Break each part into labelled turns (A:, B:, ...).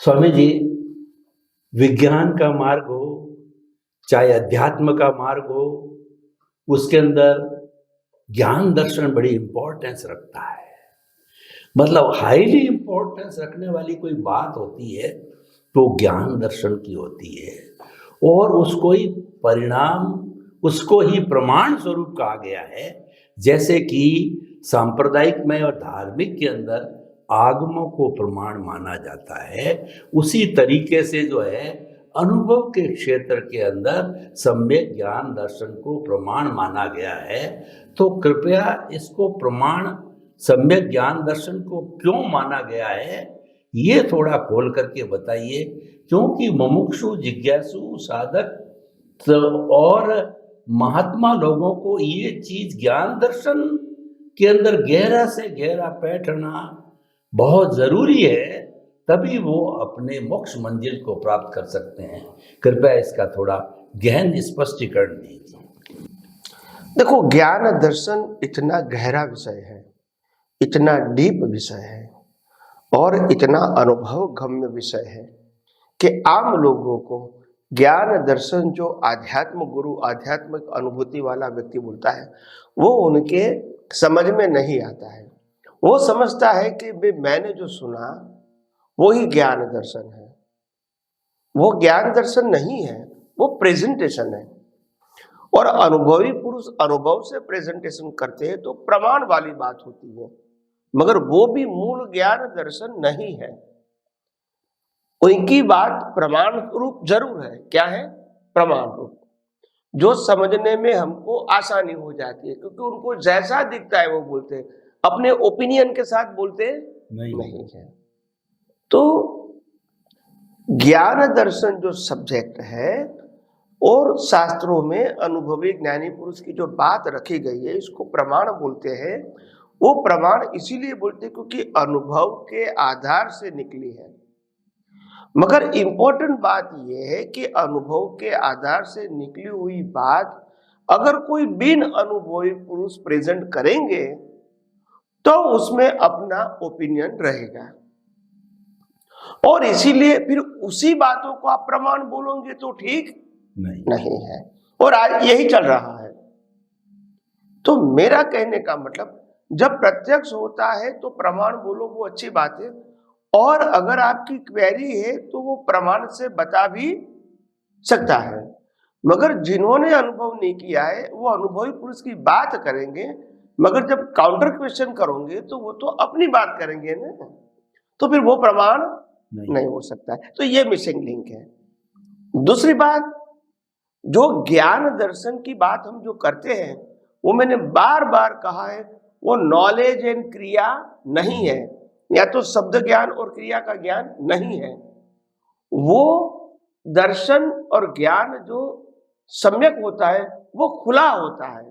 A: स्वामी जी, विज्ञान का मार्ग हो चाहे अध्यात्म का मार्ग हो, उसके अंदर ज्ञान दर्शन बड़ी इंपॉर्टेंस रखता है। मतलब हाईली इंपॉर्टेंस रखने वाली कोई बात होती है तो ज्ञान दर्शन की होती है, और उसको ही परिणाम, उसको ही प्रमाण स्वरूप कहा गया है। जैसे कि सांप्रदायिक में और धार्मिक के अंदर आगमों को प्रमाण माना जाता है, उसी तरीके से जो है अनुभव के क्षेत्र के अंदर सम्यक ज्ञान दर्शन को प्रमाण माना गया है। तो कृपया इसको प्रमाण, सम्यक ज्ञान दर्शन को क्यों माना गया है, ये थोड़ा खोल करके बताइए। क्योंकि मुमुक्षु, जिज्ञासु, साधक और महात्मा लोगों को ये चीज ज्ञान दर्शन के अंदर गहरा से गहरा बैठना बहुत जरूरी है, तभी वो अपने मोक्ष मंजिल को प्राप्त कर सकते हैं। कृपया इसका थोड़ा गहन स्पष्टीकरण दीजिए।
B: देखो, ज्ञान दर्शन इतना गहरा विषय है, इतना डीप विषय है और इतना अनुभव गम्य विषय है कि आम लोगों को ज्ञान दर्शन जो आध्यात्म गुरु, आध्यात्मिक अनुभूति वाला व्यक्ति बोलता है, वो उनके समझ में नहीं आता है। वो समझता है कि मैंने जो सुना वो ही ज्ञान दर्शन है। वो ज्ञान दर्शन नहीं है, वो प्रेजेंटेशन है। और अनुभवी पुरुष अनुभव से प्रेजेंटेशन करते हैं तो प्रमाण वाली बात होती है, मगर वो भी मूल ज्ञान दर्शन नहीं है। उनकी बात प्रमाण रूप जरूर है। क्या है? प्रमाण रूप, जो समझने में हमको आसानी हो जाती है, क्योंकि उनको जैसा दिखता है वो बोलते हैं, अपने ओपिनियन के साथ बोलते नहीं है। तो ज्ञान दर्शन जो सब्जेक्ट है और शास्त्रों में अनुभवी ज्ञानी पुरुष की जो बात रखी गई है, इसको प्रमाण बोलते हैं। वो प्रमाण इसीलिए बोलते हैं क्योंकि अनुभव के आधार से निकली है। मगर इंपॉर्टेंट बात यह है कि अनुभव के आधार से निकली हुई बात अगर कोई बिन अनुभवी पुरुष प्रेजेंट करेंगे तो उसमें अपना ओपिनियन रहेगा, और इसीलिए फिर उसी बातों को आप प्रमाण बोलोगे तो ठीक नहीं है। और आज यही चल रहा है। तो मेरा कहने का मतलब, जब प्रत्यक्ष होता है तो प्रमाण बोलो, वो अच्छी बात है। और अगर आपकी क्वेरी है तो वो प्रमाण से बता भी सकता है। मगर जिन्होंने अनुभव नहीं किया है वो अनुभवी पुरुष की बात करेंगे, मगर जब काउंटर क्वेश्चन करोगे तो वो तो अपनी बात करेंगे ना, तो फिर वो प्रमाण नहीं हो सकता है। तो ये मिसिंग लिंक है। दूसरी बात, जो ज्ञान दर्शन की बात हम जो करते हैं, वो मैंने बार बार कहा है, वो नॉलेज एंड क्रिया नहीं है, या तो शब्द ज्ञान और क्रिया का ज्ञान नहीं है। वो दर्शन और ज्ञान जो सम्यक होता है वो खुला होता है,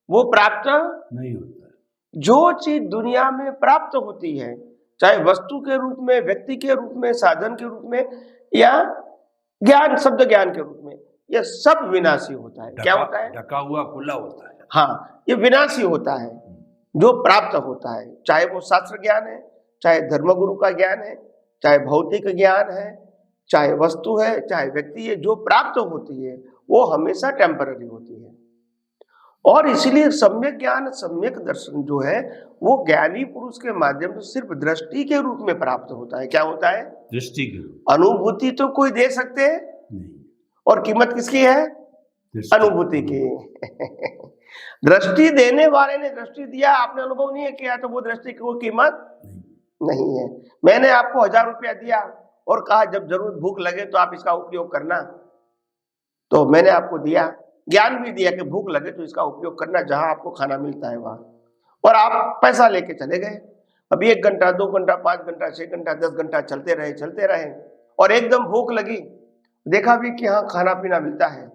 B: वो प्राप्त नहीं होता है। जो चीज दुनिया में प्राप्त होती है, चाहे वस्तु के रूप में, व्यक्ति के रूप में, साधन के रूप में, या ज्ञान, शब्द ज्ञान के रूप में, यह सब विनाशी होता है। क्या होता है?
A: ढका हुआ खुला होता है।
B: हाँ, ये विनाशी होता है। जो प्राप्त होता है, चाहे वो शास्त्र ज्ञान है, चाहे धर्मगुरु का ज्ञान है, चाहे भौतिक ज्ञान है, चाहे वस्तु है, चाहे व्यक्ति है, जो प्राप्त होती है वो हमेशा टेम्पररी होती है। और इसलिए सम्यक ज्ञान, सम्यक दर्शन जो है वो ज्ञानी पुरुष के माध्यम से सिर्फ दृष्टि के रूप में प्राप्त होता है। क्या होता है?
A: दृष्टि के रूप।
B: अनुभूति तो कोई दे सकते हैं
A: नहीं, और
B: कीमत किसकी है? अनुभूति की। दृष्टि देने वाले ने दृष्टि दिया, आपने अनुभव नहीं किया, तो वो दृष्टि की कोई कीमत नहीं है। मैंने आपको 1000 रुपया दिया और कहा जब जरूर भूख लगे तो आप इसका उपयोग करना, तो मैंने आपको दिया, ज्ञान भी दिया कि भूख लगे तो इसका उपयोग करना, जहां आपको खाना मिलता है वहां, और आप पैसा लेके चले गए। अब 1 घंटा, 2 घंटा, 5 घंटा, 6 घंटा, 10 घंटा चलते रहे, और एकदम भूख लगी, देखा भी कि हाँ खाना पीना मिलता है,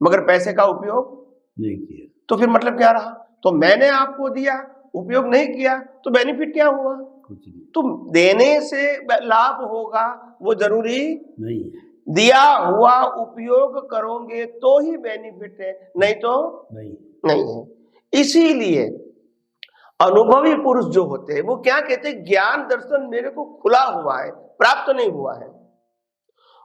B: मगर पैसे का उपयोग नहीं किया, तो फिर मतलब क्या रहा? तो मैंने आपको दिया, उपयोग नहीं किया, तो बेनिफिट क्या हुआ? कुछ नहीं। तो देने से लाभ होगा वो जरूरी नहीं है। दिया हुआ उपयोग करोगे तो ही बेनिफिट है, नहीं तो नहीं है। इसीलिए अनुभवी पुरुष जो होते हैं वो क्या कहते हैं? ज्ञान दर्शन मेरे को खुला हुआ है, प्राप्त नहीं हुआ है।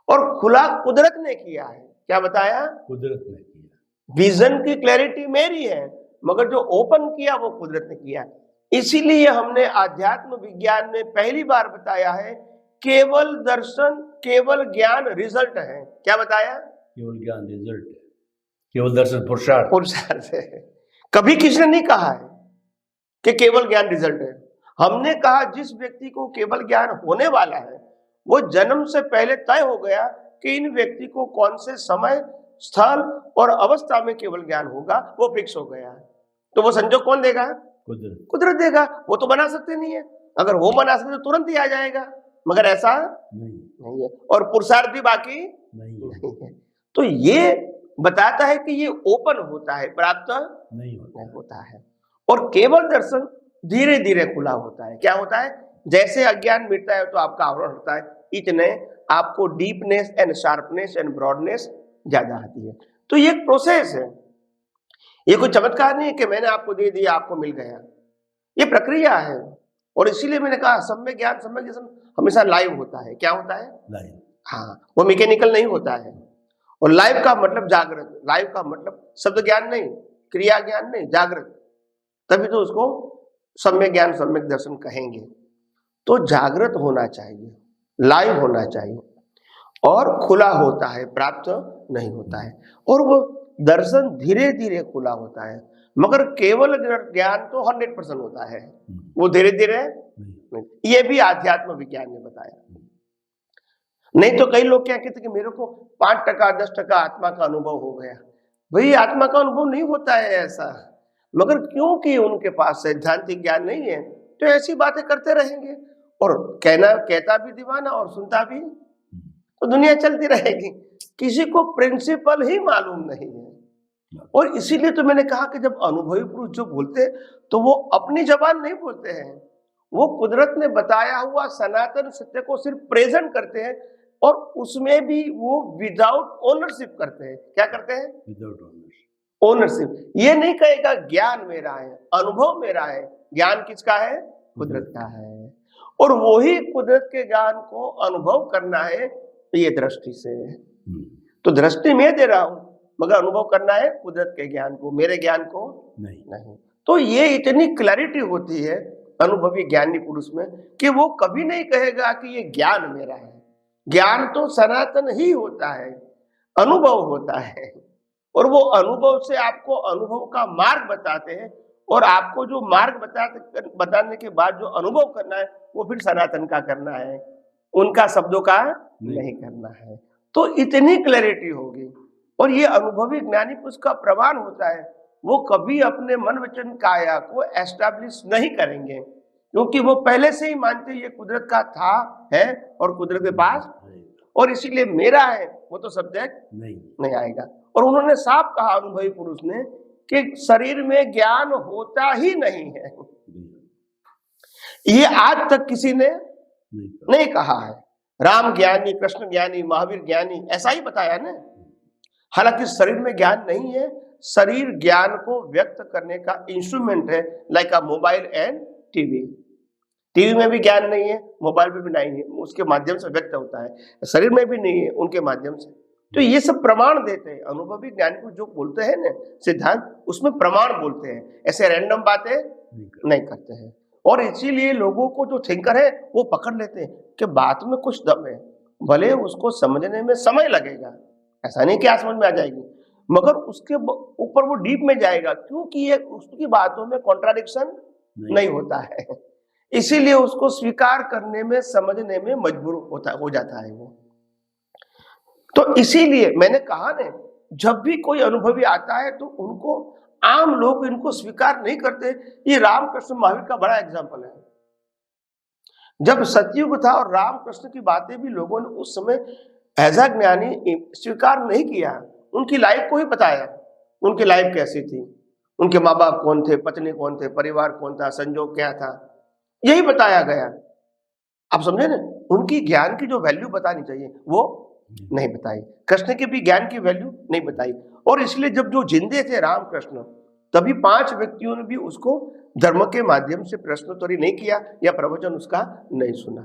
B: और खुला कुदरत ने किया है। क्या बताया?
A: कुदरत ने किया।
B: विजन की क्लैरिटी मेरी है, मगर जो ओपन किया वो कुदरत ने किया। इसीलिए हमने आध्यात्म विज्ञान में पहली बार बताया है केवल दर्शन, केवल ज्ञान रिजल्ट है। क्या बताया?
A: केवल ज्ञान रिजल्ट है, केवल दर्शन पुरुषार्थ।
B: पुरुषार्थ है। कभी किसी ने नहीं कहा है कि केवल ज्ञान रिजल्ट है। हमने कहा जिस व्यक्ति को केवल ज्ञान होने वाला है वो जन्म से पहले तय हो गया कि इन व्यक्ति को कौन से समय, स्थल और अवस्था में केवल ज्ञान होगा, वो फिक्स हो गया है। तो वो संजोग कौन देगा?
A: कुदरत।
B: कुदरत देगा। वो तो बना सकते नहीं है, अगर वो बना सकते तो तुरंत ही आ जाएगा, मगर ऐसा नहीं है। और पुरुषार्थ भी बाकी नहीं है। तो ये बताता है कि ये ओपन होता है, प्राप्त नहीं होता है। और केवल दर्शन धीरे धीरे खुला होता है। क्या होता है? जैसे अज्ञान मिटता है तो आपका आवरण होता है, इतने आपको deepness and sharpness and broadness ज्यादा आती है। तो ये एक प्रोसेस है, ये कोई चमत्कार नहीं है कि मैंने आपको दे दिया आपको मिल गया। ये प्रक्रिया है। और इसीलिए मैंने कहा सम्यक ज्ञान, सम्यक दर्शन हमेशा लाइव होता है। क्या होता है? लाइव। हाँ, वो मैकेनिकल नहीं होता है। और लाइव का मतलब जागृत, लाइव का मतलब शब्द ज्ञान नहीं, क्रिया ज्ञान नहीं, जागृत। तभी तो उसको सम्यक ज्ञान, सम्यक दर्शन कहेंगे। तो जागृत होना चाहिए, लाइव होना चाहिए और खुला होता है, प्राप्त नहीं होता है। और वो दर्शन धीरे धीरे खुला होता है, मगर केवल ज्ञान तो 100% होता है, वो धीरे धीरे नहीं। ये भी आध्यात्म विज्ञान ने बताया। नहीं तो कई लोग क्या कहते कि मेरे को 5% 10% आत्मा का अनुभव हो गया। भाई आत्मा का अनुभव नहीं होता है ऐसा, मगर क्योंकि उनके पास सैद्धांतिक ज्ञान नहीं है तो ऐसी बातें करते रहेंगे। और कहता भी दीवाना और सुनता भी, तो दुनिया चलती रहेगी। किसी को प्रिंसिपल ही मालूम नहीं है। और इसीलिए तो मैंने कहा कि जब अनुभवी पुरुष जो बोलते हैं तो वो अपनी जबान नहीं बोलते हैं, वो कुदरत ने बताया हुआ सनातन सत्य को सिर्फ प्रेजेंट करते हैं। और उसमें भी वो विदाउट ओनरशिप करते हैं। क्या करते हैं? Without ownership. ये नहीं कहेगा ज्ञान मेरा है, अनुभव मेरा है। ज्ञान किसका है? कुदरत का है। और वही कुदरत के ज्ञान को अनुभव करना है ये दृष्टि से। तो दृष्टि मैं दे रहा हूं, मगर अनुभव करना है कुदरत के ज्ञान को, मेरे ज्ञान को नहीं। तो ये इतनी क्लैरिटी होती है अनुभवी ज्ञानी पुरुष में कि वो कभी नहीं कहेगा कि ये ज्ञान मेरा है। ज्ञान तो सनातन ही होता है, अनुभव होता है। और वो अनुभव से आपको अनुभव का मार्ग बताते हैं। और आपको जो मार्ग बताने के बाद जो अनुभव करना है वो फिर सनातन का करना है, उनका शब्दों का नहीं करना है। तो इतनी क्लैरिटी होगी। और ये अनुभवी ज्ञानी पुरुष का प्रमाण होता है, वो कभी अपने मन वचन काया को एस्टैब्लिश नहीं करेंगे, क्योंकि वो पहले से ही मानते ये कुदरत का था, है और कुदरत के पास, और इसीलिए मेरा है वो तो सब्जेक्ट नहीं आएगा। और उन्होंने साफ कहा अनुभवी पुरुष ने कि शरीर में ज्ञान होता ही नहीं है। ये आज तक किसी ने नहीं कहा है। राम ज्ञानी, कृष्ण ज्ञानी, महावीर ज्ञानी, ऐसा ही बताया ना। हालांकि शरीर में ज्ञान नहीं है, शरीर ज्ञान को व्यक्त करने का इंस्ट्रूमेंट है, like a mobile and TV. TV में भी ज्ञान नहीं है, मोबाइल में भी नहीं है, उसके माध्यम से व्यक्त होता है। शरीर में भी नहीं है, उनके माध्यम से। तो ये सब प्रमाण देते हैं अनुभवी ज्ञानी को, जो बोलते हैं ना सिद्धांत, उसमें प्रमाण बोलते हैं, ऐसे रैंडम बातें नहीं करते हैं। और इसीलिए लोगों को जो थिंकर है वो पकड़ लेते हैं कि बात में कुछ दम है, भले उसको समझने में समय लगेगा, ऐसा नहीं कि आज समझ में आ जाएगी, मगर उसके ऊपर वो डीप में जाएगा, क्योंकि ये उसकी बातों में कॉन्ट्राडिक्शन नहीं होता है। इसीलिए उसको स्वीकार करने में, समझने में मजबूर हो जाता है वो। तो इसीलिए मैंने कहा ना, जब भी कोई अनुभवी आता है तो उनको, आम लोग इनको स्वीकार नहीं करते। ये रामकृष्ण महावीर का बड़ा एग्जाम्पल है। जब सतयुग था और रामकृष्ण की बातें भी लोगों ने उस समय एज अ ज्ञानी स्वीकार नहीं किया, उनकी लाइफ को ही बताया, उनकी लाइफ कैसी थी, उनके माँ बाप कौन थे, पत्नी कौन थे, परिवार कौन था, संजोग क्या था, यही बताया गया। आप समझे ना, उनकी ज्ञान की जो वैल्यू बतानी चाहिए वो नहीं बताई, कृष्ण के भी ज्ञान की वैल्यू नहीं बताई। और इसलिए जब जो जिंदे थे रामकृष्ण, तभी 5 व्यक्तियों ने भी उसको धर्म के माध्यम से प्रश्नोत्तरी नहीं किया या प्रवचन उसका नहीं सुना।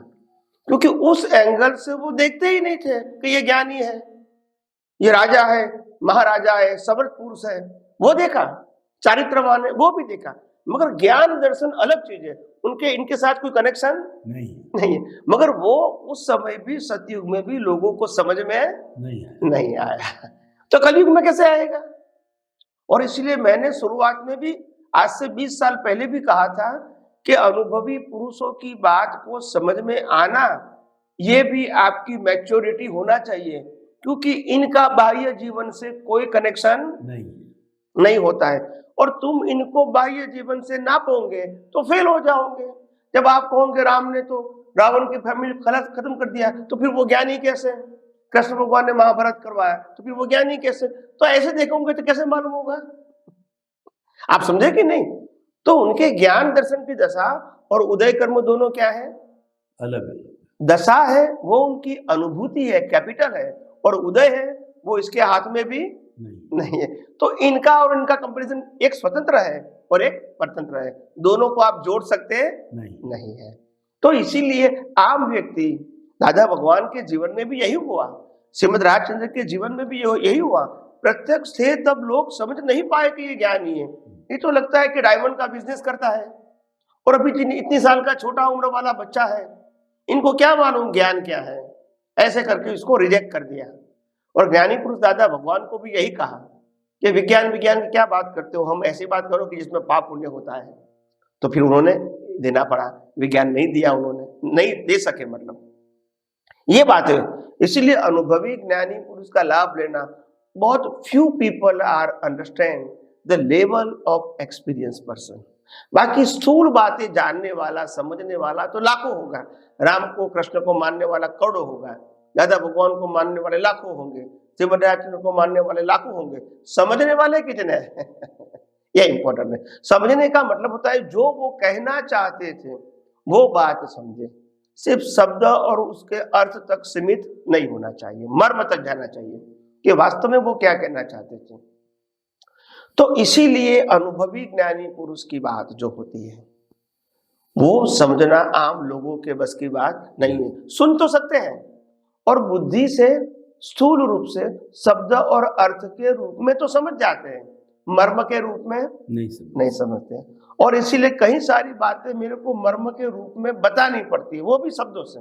B: क्योंकि उस एंगल से वो देखते ही नहीं थे कि ये ज्ञानी है, ये राजा है, महाराजा है, समर्थ पुरुष है। वो देखा, चारित्रवान है, वो भी देखा, मगर ज्ञान दर्शन अलग चीज है। उनके इनके साथ कोई कनेक्शन नहीं है। मगर वो उस समय भी, सतयुग में भी लोगों को समझ में नहीं आया। तो कलयुग में कैसे आएगा? और इसलिए मैंने शुरुआत में भी, आज से 20 साल पहले भी कहा था कि अनुभवी पुरुषों की बात को समझ में आना, ये भी आपकी मैच्योरिटी होना चाहिए, क्योंकि इनका बाह्य जीवन से कोई कनेक्शन नहीं होता है। और तुम इनको बाह्य जीवन से नापोगे तो फेल हो जाओगे। जब आप कहोगे राम ने तो रावण की फैमिली खत्म कर दिया, तो फिर वो ज्ञानी कैसे? कृष्ण भगवान ने महाभारत करवाया, तो फिर वो ज्ञानी कैसे? तो ऐसे देखोगे तो कैसे मालूम होगा? आप समझे कि नहीं? तो उनके ज्ञान दर्शन की दशा और उदय कर्म दोनों क्या है? अलग दशा है, वो उनकी अनुभूति है, कैपिटल है, और उदय है वो इसके हाथ में भी नहीं है। तो इनका और इनका कंपैरिजन, एक स्वतंत्र है और एक परतंत्र है, दोनों को आप जोड़ सकते नहीं है। तो इसीलिए आम व्यक्ति, दादा भगवान के जीवन में भी यही हुआ, श्रीमद राजचंद्र के जीवन में भी यही हुआ। प्रत्यक्ष थे तब लोग समझ नहीं पाए कि ये ज्ञानी है। ये तो लगता है कि डायमंड का बिजनेस करता है, और अभी इतनी साल का छोटा उम्र वाला बच्चा है, इनको क्या मालूम ज्ञान क्या है? ऐसे करके इसको रिजेक्ट कर दिया। और ज्ञानी पुरुष दादा भगवान को भी यही कहा कि विज्ञान की क्या बात करते हो, हम ऐसी बात करो कि जिसमें पाप पुण्य होता है। तो फिर उन्होंने देना पड़ा, विज्ञान नहीं दिया, उन्होंने नहीं दे सके, मतलब ये बात है। इसीलिए अनुभवी ज्ञानी पुरुष का लाभ लेना, बहुत few people are understand the level of experience person. बाकी स्थूल बातें जानने वाला, समझने वाला तो लाखों होगा। राम को, कृष्ण को मानने वाला करोड़ों होगा, दादा भगवान को मानने वाले लाखों होंगे, श्रीमद राजचंद्र को मानने वाले लाखों होंगे। समझने वाले कितने हैं? यह इंपॉर्टेंट है। समझने का मतलब होता है जो वो कहना चाहते थे वो बात समझे, सिर्फ शब्द और उसके अर्थ तक सीमित नहीं होना चाहिए, मर्म तक जाना चाहिए कि वास्तव में वो क्या कहना चाहते थे। तो इसीलिए अनुभवी ज्ञानी पुरुष की बात जो होती है वो समझना आम लोगों के बस की बात नहीं है। सुन तो सकते हैं और बुद्धि से, स्थूल रूप से, शब्द और अर्थ के रूप में तो समझ जाते हैं, मर्म के रूप में नहीं समझते। और इसीलिए कई सारी बातें मेरे को मर्म के रूप में बतानी पड़ती है, वो भी शब्दों से।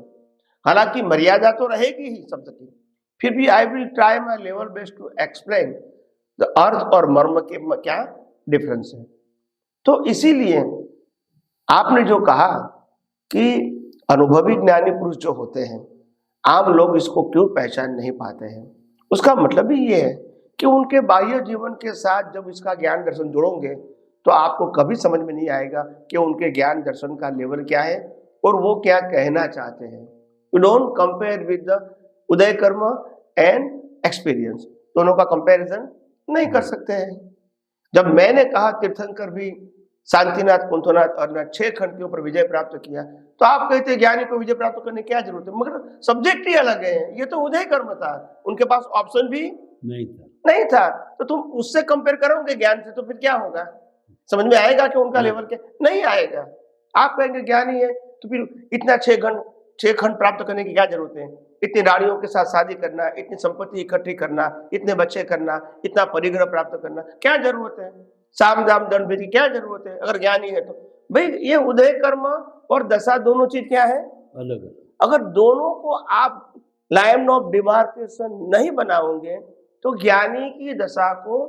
B: हालांकि मर्यादा तो रहेगी ही शब्द की, फिर भी I will try my level best to explain the अर्थ और मर्म के क्या डिफरेंस है। तो इसीलिए आपने जो कहा कि अनुभवी ज्ञानी पुरुष जो होते हैं, आम लोग इसको क्यों पहचान नहीं पाते हैं, उसका मतलब ही ये है कि उनके बाह्य जीवन के साथ जब इसका ज्ञान दर्शन जोड़ोगे तो आपको कभी समझ में नहीं आएगा कि उनके ज्ञान दर्शन का लेवल क्या है और वो क्या कहना चाहते हैं। You don't compare with the उदय कर्म एंड एक्सपीरियंस, दोनों का कंपैरिजन नहीं कर सकते हैं। जब मैंने कहा तीर्थंकर भी शांतिनाथ, कुंथनाथ और 6 खंड के ऊपर विजय प्राप्त किया, तो आप कहते ज्ञानी को विजय प्राप्त करने की क्या जरूरत है? मगर सब्जेक्ट ही अलग है, ये तो उदय कर्म था, उनके पास ऑप्शन भी नहीं था। तो तुम उससे कंपेयर करोगे ज्ञान से, तो फिर क्या होगा? समझ में आएगा कि उनका लेवल क्या? नहीं आएगा। आप कहेंगे ज्ञानी है तो फिर इतना 6 खंड प्राप्त करने की क्या जरूरत है? इतनी रानियों के साथ शादी करना, इतनी संपत्ति इकट्ठी करना, इतने बच्चे करना, इतना परिग्रह प्राप्त करना, क्या जरूरत है? साम दाम दंड भेद की क्या जरूरत है अगर ज्ञानी है तो? भाई ये उदय कर्म और दशा दोनों चीज क्या है? अलग। अगर दोनों को आप लाइन ऑफ डिमार्केशन नहीं बनाओगे तो ज्ञानी की दशा को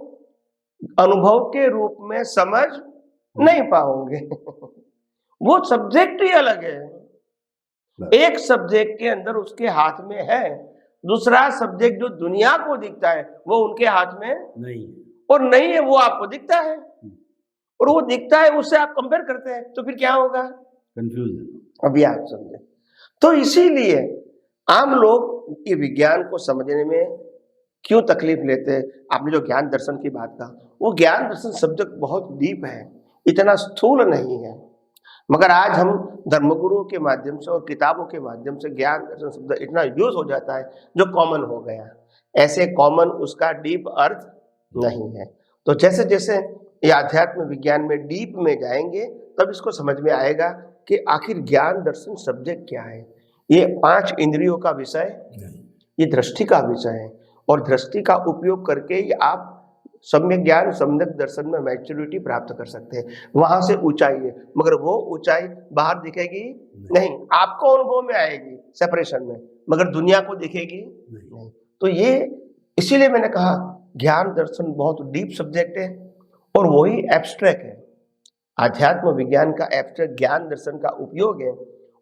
B: अनुभव के रूप में समझ नहीं पाओगे। वो सब्जेक्ट ही अलग है। एक सब्जेक्ट के अंदर उसके हाथ में है, दूसरा सब्जेक्ट जो दुनिया को दिखता है वो उनके हाथ में नहीं है, और नहीं है वो आपको दिखता है, और वो दिखता है उससे आप कंपेयर करते हैं, तो फिर क्या होगा? कंफ्यूजन। अभी आप समझे। तो इसीलिए आम लोग ये विज्ञान को समझने में क्यों तकलीफ लेते हैं? आपने जो ज्ञान दर्शन की बात कहा, वो ज्ञान दर्शन शब्द बहुत डीप है, इतना स्थूल नहीं है। मगर आज हम धर्मगुरुओं के माध्यम से और किताबों के माध्यम से ज्ञान दर्शन शब्द इतना यूज हो जाता है जो कॉमन हो गया। ऐसे कॉमन उसका डीप अर्थ नहीं है। तो जैसे जैसे ये आध्यात्म विज्ञान में डीप में जाएंगे तब इसको समझ में आएगा कि आखिर ज्ञान दर्शन सब्जेक्ट क्या है। ये 5 इंद्रियों का विषय,
A: नहीं।
B: ये दृष्टि का विषय है, और दृष्टि का उपयोग करके ही आप सम्यक ज्ञान, सम्यक दर्शन में मैच्योरिटी प्राप्त कर सकते हैं। वहां से ऊंचाई है, मगर वो ऊंचाई बाहर दिखेगी नहीं, आपको अनुभव में आएगी सेपरेशन में, मगर दुनिया को दिखेगी नहीं। तो ये इसीलिए मैंने कहा ज्ञान दर्शन बहुत डीप सब्जेक्ट है, और वही एब्स्ट्रैक्ट है। आध्यात्म विज्ञान का एब्स्ट्रैक्ट ज्ञान दर्शन का उपयोग है,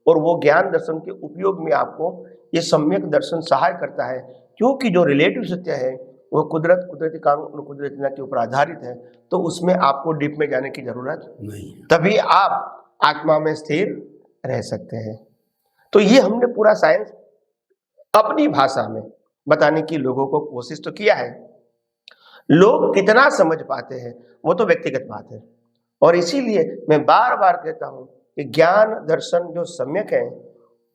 B: और वो ज्ञान दर्शन के उपयोग में आपको ये सम्यक दर्शन सहाय करता है, क्योंकि जो रिलेटिव सत्य है वो कुदरत, कुदरती कानून और कुदरती न्याय के ऊपर आधारित है, तो उसमें आपको डीप में जाने की जरूरत
A: नहीं।
B: तभी आप आत्मा में स्थिर रह सकते हैं। तो ये हमने पूरा साइंस अपनी भाषा में बताने की लोगों को कोशिश तो किया है। लोग कितना समझ पाते हैं वो तो व्यक्तिगत बात है, और इसीलिए मैं बार बार कहता हूं कि ज्ञान दर्शन जो सम्यक है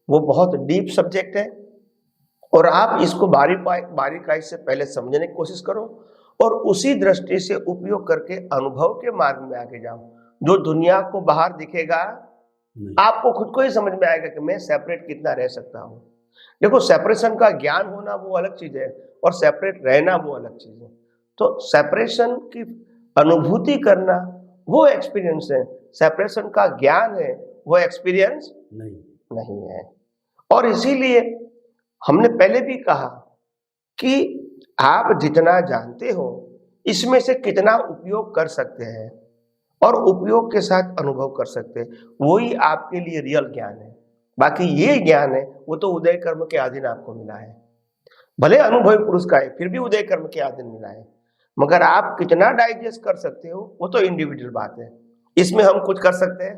B: वो बहुत डीप सब्जेक्ट है, और आप इसको बारीकाई से पहले समझने की कोशिश करो, और उसी दृष्टि से उपयोग करके अनुभव के मार्ग में आगे जाओ। जो दुनिया को बाहर दिखेगा, आपको खुद को ही समझ में आएगा कि मैं सेपरेट कितना रह सकता हूँ। देखो, सेपरेशन का ज्ञान होना वो अलग चीज है, और सेपरेट रहना वो अलग चीज है। तो सेपरेशन की अनुभूति करना वो एक्सपीरियंस है, सेपरेशन का ज्ञान है वो एक्सपीरियंस नहीं है। और इसीलिए हमने पहले भी कहा कि आप जितना जानते हो इसमें से कितना उपयोग कर सकते हैं, और उपयोग के साथ अनुभव कर सकते हैं, वही आपके लिए रियल ज्ञान है। बाकी ये ज्ञान है वो तो उदय कर्म के अधीन आपको मिला है, भले अनुभवी पुरुष का है फिर भी उदय कर्म के अधीन मिला है, मगर आप कितना डाइजेस्ट कर सकते हो वो तो इंडिविजुअल बात है। इसमें हम कुछ कर सकते हैं?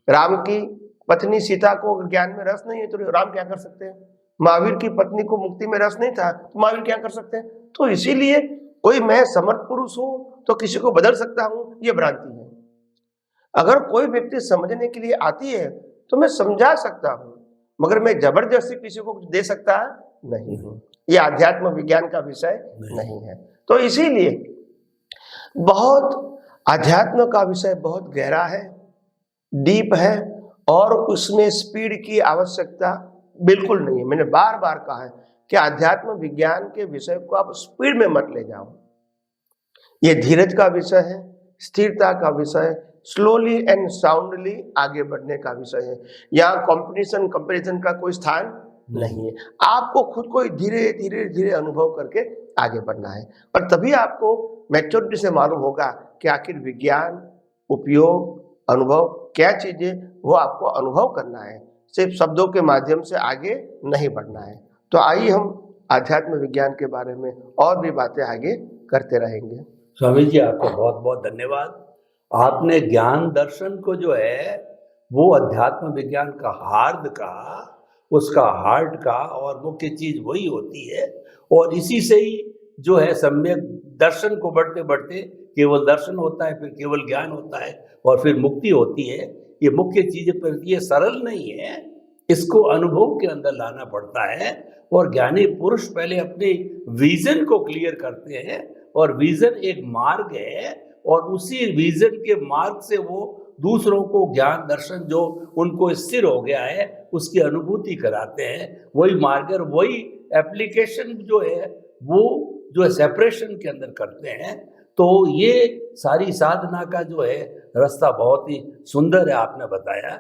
B: राम की पत्नी सीता को ज्ञान में रस नहीं है तो राम क्या कर सकते हैं? महावीर की पत्नी को मुक्ति में रस नहीं था तो महावीर क्या कर सकते हैं? तो इसीलिए कोई मैं समर्थ पुरुष हूं तो किसी को बदल सकता हूं, ये भ्रांति है। अगर कोई व्यक्ति समझने के लिए आती है तो मैं समझा सकता हूं, मगर मैं जबरदस्ती किसी को कुछ दे सकता नहीं हूं। ये आध्यात्म विज्ञान का विषय नहीं है। तो इसीलिए बहुत आध्यात्म का विषय बहुत गहरा है, डीप है, और उसमें स्पीड की आवश्यकता बिल्कुल नहीं है। मैंने बार बार कहा है कि आध्यात्म विज्ञान के विषय को आप स्पीड में मत ले जाओ। ये धीरज का विषय है, स्थिरता का विषय है, स्लोली एंड साउंडली आगे बढ़ने का विषय है। यहाँ कंपटीशन कंपैरिजन का कोई स्थान नहीं है। आपको खुद को धीरे धीरे धीरे अनुभव करके आगे बढ़ना है, और तभी आपको मैच्योरिटी से मालूम होगा कि आखिर विज्ञान, उपयोग, अनुभव क्या चीजें, वो आपको अनुभव करना है, सिर्फ शब्दों के माध्यम से आगे नहीं बढ़ना है। तो आइए हम आध्यात्म विज्ञान के बारे में और भी बातें आगे करते रहेंगे।
A: स्वामी जी, आपका बहुत बहुत धन्यवाद। आपने ज्ञान दर्शन को जो है वो अध्यात्म विज्ञान का हार्द का, उसका हार्ट का, और मुख्य चीज वही होती है, और इसी से ही जो है सम्यक दर्शन को बढ़ते बढ़ते केवल दर्शन होता है, फिर केवल ज्ञान होता है, और फिर मुक्ति होती है। ये मुख्य चीजें, पर ये सरल नहीं है, इसको अनुभव के अंदर लाना पड़ता है। और ज्ञानी पुरुष पहले अपने विजन को क्लियर करते हैं, और विजन एक मार्ग है, और उसी विजन के मार्ग से वो दूसरों को ज्ञान दर्शन जो उनको स्थिर हो गया है उसकी अनुभूति कराते हैं। वही मार्ग और वही एप्लीकेशन जो है वो जो है सेपरेशन के अंदर करते हैं। तो ये सारी साधना का जो है रास्ता बहुत ही सुंदर है, आपने बताया।